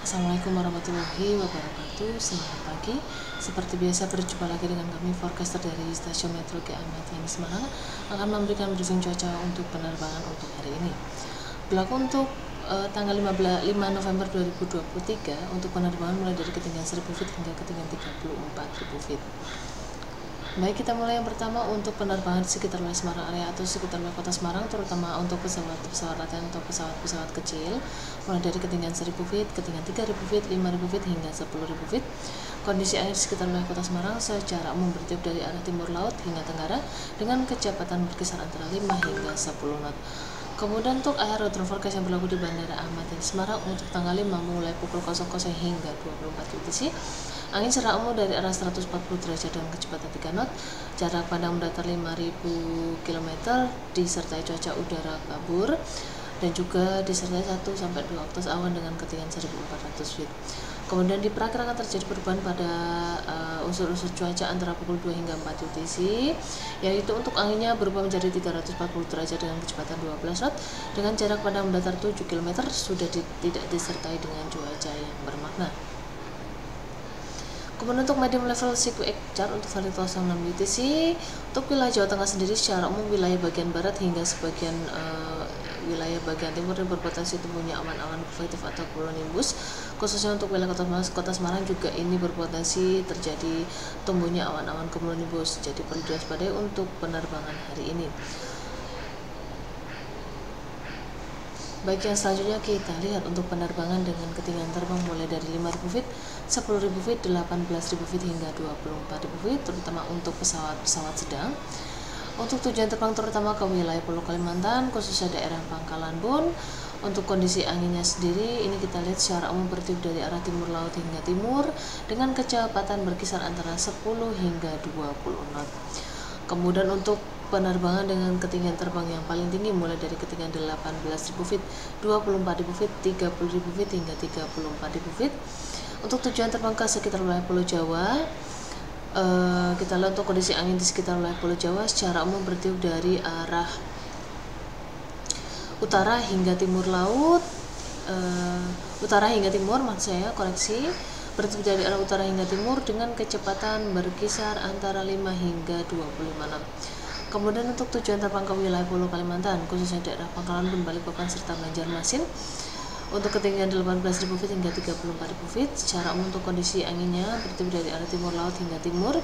Assalamualaikum warahmatullahi wabarakatuh. Selamat pagi. Seperti biasa berjumpa lagi dengan kami forecaster dari Stasiun Metro Ahmad Yani Semarang akan memberikan briefing cuaca untuk penerbangan untuk hari ini. Berlaku untuk tanggal 5 November 2023 untuk penerbangan mulai dari ketinggian 1000 feet hingga ketinggian 34.000 feet. Baik, kita mulai yang pertama untuk penerbangan di sekitar wilayah Semarang area atau sekitar wilayah kota Semarang, terutama untuk pesawat latihan atau pesawat kecil, mulai dari ketinggian 1000 feet, ketinggian 3000 feet, 5000 feet hingga 10.000 feet. Kondisi angin di sekitar wilayah kota Semarang secara umum bertiup dari arah timur laut hingga tenggara dengan kecepatan berkisar antara 5 hingga 10 knot. Kemudian untuk aerodrome forecast yang berlaku di Bandara Ahmad Yani Semarang untuk tanggal 5 mulai pukul 00 hingga 24 UTC. Angin secara umum dari arah 140 derajat dengan kecepatan 3 knot, jarak pandang mendatar 5000 km, disertai cuaca udara kabur dan juga disertai 1-2 oktas awan dengan ketinggian 1400 feet. Kemudian diperkirakan terjadi perubahan pada unsur-unsur cuaca antara pukul 2 hingga 4 UTC, yaitu untuk anginnya berubah menjadi 340 derajat dengan kecepatan 12 knot dengan jarak pandang mendatar 7 km, sudah tidak disertai dengan cuaca yang bermakna. Kemudian untuk medium level CQX chart untuk valid 06 UTC untuk wilayah Jawa Tengah sendiri secara umum wilayah bagian barat hingga sebagian wilayah bagian timur yang berpotensi tumbuhnya awan-awan konvektif atau cumulonimbus, khususnya untuk wilayah kota Semarang juga ini berpotensi terjadi tumbuhnya awan-awan cumulonimbus, jadi perlu diwaspadai untuk penerbangan hari ini. Baik, yang selanjutnya kita lihat untuk penerbangan dengan ketinggian terbang mulai dari 5000 feet, 10.000 feet, 18.000 feet hingga 24.000 feet, terutama untuk pesawat sedang. Untuk tujuan terbang terutama ke wilayah Pulau Kalimantan, khususnya daerah Pangkalan Bun. Untuk kondisi anginnya sendiri, ini kita lihat secara umum bertiup dari arah timur laut hingga timur dengan kecepatan berkisar antara 10 hingga 20 knot. Kemudian untuk penerbangan dengan ketinggian terbang yang paling tinggi mulai dari ketinggian 18.000 feet, 24.000 feet, 30.000 feet hingga 34.000 feet. Untuk tujuan terbang ke sekitar wilayah Pulau Jawa, kita lihat untuk kondisi angin di sekitar wilayah Pulau Jawa secara umum bertiup dari arah utara hingga timur laut, utara hingga timur maksud saya, koreksi, bertiup dari arah utara hingga timur dengan kecepatan berkisar antara 5 hingga 25 knot. Kemudian untuk tujuan terbang ke wilayah Pulau Kalimantan, khususnya daerah Pangkalan Bun, Balikpapan serta Banjarmasin, untuk ketinggian 18.000 feet hingga 34.000 feet, secara umum untuk kondisi anginnya bertiup dari arah timur laut hingga timur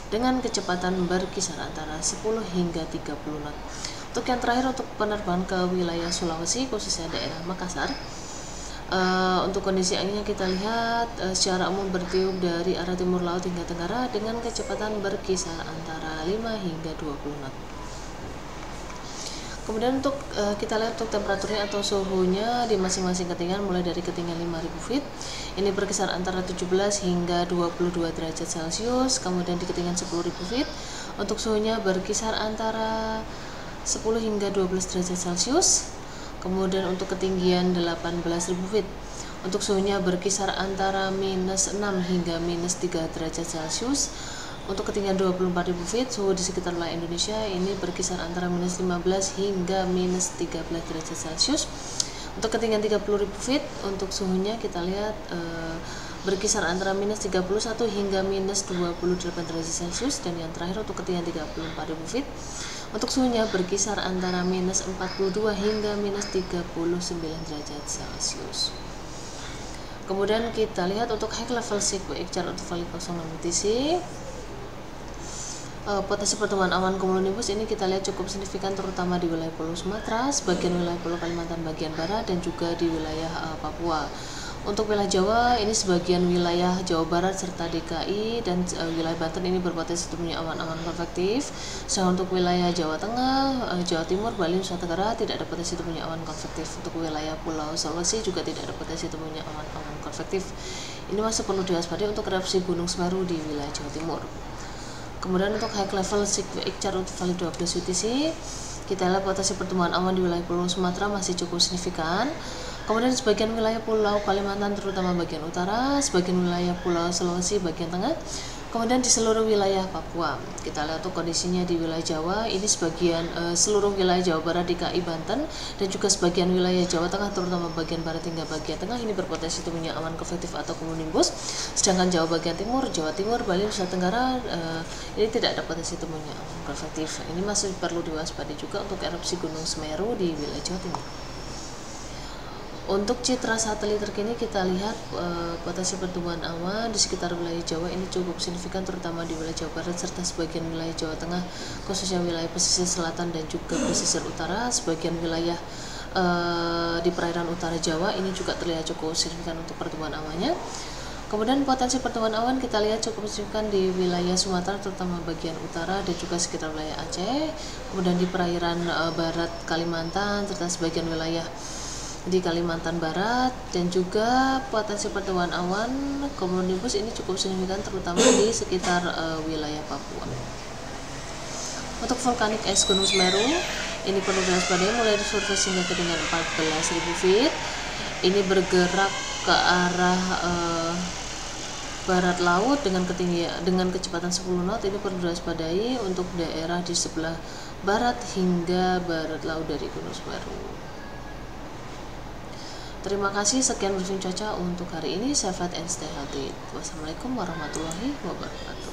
dengan kecepatan berkisar antara 10 hingga 30 knot. Untuk yang terakhir untuk penerbangan ke wilayah Sulawesi, khususnya daerah Makassar, untuk kondisi anginnya kita lihat secara umum bertiup dari arah timur laut hingga tenggara dengan kecepatan berkisar antara 5 hingga 20 knot. Kemudian untuk kita lihat untuk temperaturnya atau suhunya di masing-masing ketinggian mulai dari ketinggian 5000 feet ini berkisar antara 17 hingga 22 derajat Celcius. Kemudian di ketinggian 10.000 feet untuk suhunya berkisar antara 10 hingga 12 derajat Celcius. Kemudian untuk ketinggian 18.000 feet untuk suhunya berkisar antara minus 6 hingga minus 3 derajat Celcius. Untuk ketinggian 24.000 feet suhu di sekitar wilayah Indonesia ini berkisar antara minus 15 hingga minus 13 derajat Celcius. Untuk ketinggian 30.000 feet untuk suhunya kita lihat berkisar antara minus 31 hingga minus 28 derajat Celcius. Dan yang terakhir untuk ketinggian 34.000 feet untuk suhunya berkisar antara minus 42 hingga minus 39 derajat Celcius. Kemudian kita lihat untuk high level CQX chart untuk valid 06 UTC. Potensi pertemuan awan cumulonimbus ini kita lihat cukup signifikan terutama di wilayah Pulau Sumatera, sebagian wilayah Pulau Kalimantan bagian barat dan juga di wilayah Papua. Untuk wilayah Jawa ini sebagian wilayah Jawa Barat serta DKI dan wilayah Banten ini berpotensi tumbuhnya awan-awan konvektif. Sedangkan untuk wilayah Jawa Tengah, Jawa Timur, Bali, Nusa Tenggara tidak ada potensi tumbuhnya awan konvektif. Untuk wilayah Pulau Sulawesi juga tidak ada potensi tumbuhnya awan-awan konvektif. Ini masih perlu diwaspadai untuk erupsi Gunung Semeru di wilayah Jawa Timur. Kemudian untuk high level CQX chart untuk valid 12 UTC, kita lihat potensi pertemuan awan di wilayah Pulau Sumatera masih cukup signifikan. Kemudian sebagian wilayah Pulau Kalimantan terutama bagian utara, sebagian wilayah Pulau Sulawesi bagian tengah, Kemudian di seluruh wilayah Papua, kita lihat tuh kondisinya di wilayah Jawa, ini sebagian seluruh wilayah Jawa Barat, DKI, Banten, dan juga sebagian wilayah Jawa Tengah, terutama bagian barat hingga bagian tengah, ini berpotensi turunnya awan konvektif atau cumulonimbus. Sedangkan Jawa bagian timur, Jawa Timur, Bali, Nusa Tenggara, ini tidak ada potensi turunnya awan konvektif. Ini masih perlu diwaspadai juga untuk erupsi Gunung Semeru di wilayah Jawa Timur. Untuk citra satelit terkini kita lihat potensi pertumbuhan awan di sekitar wilayah Jawa ini cukup signifikan, terutama di wilayah Jawa Barat serta sebagian wilayah Jawa Tengah, khususnya wilayah pesisir selatan dan juga pesisir utara. Sebagian wilayah di perairan utara Jawa ini juga terlihat cukup signifikan untuk pertumbuhan awannya. Kemudian potensi pertumbuhan awan kita lihat cukup signifikan di wilayah Sumatera, terutama bagian utara dan juga sekitar wilayah Aceh. Kemudian di perairan barat Kalimantan serta sebagian wilayah di Kalimantan Barat, dan juga potensi pertumbuhan awan cumulonimbus ini cukup signifikan terutama di sekitar wilayah Papua. Untuk vulkanik es Gunung Semeru ini perlu diwaspadai mulai di surface hingga ketinggian 14.000 feet. Ini bergerak ke arah barat laut dengan kecepatan 10 knot. Ini perlu diwaspadai untuk daerah di sebelah barat hingga barat laut dari Gunung Semeru. Terima kasih, sekian briefing cuaca untuk hari ini. Save and stay healthy. Wassalamualaikum warahmatullahi wabarakatuh.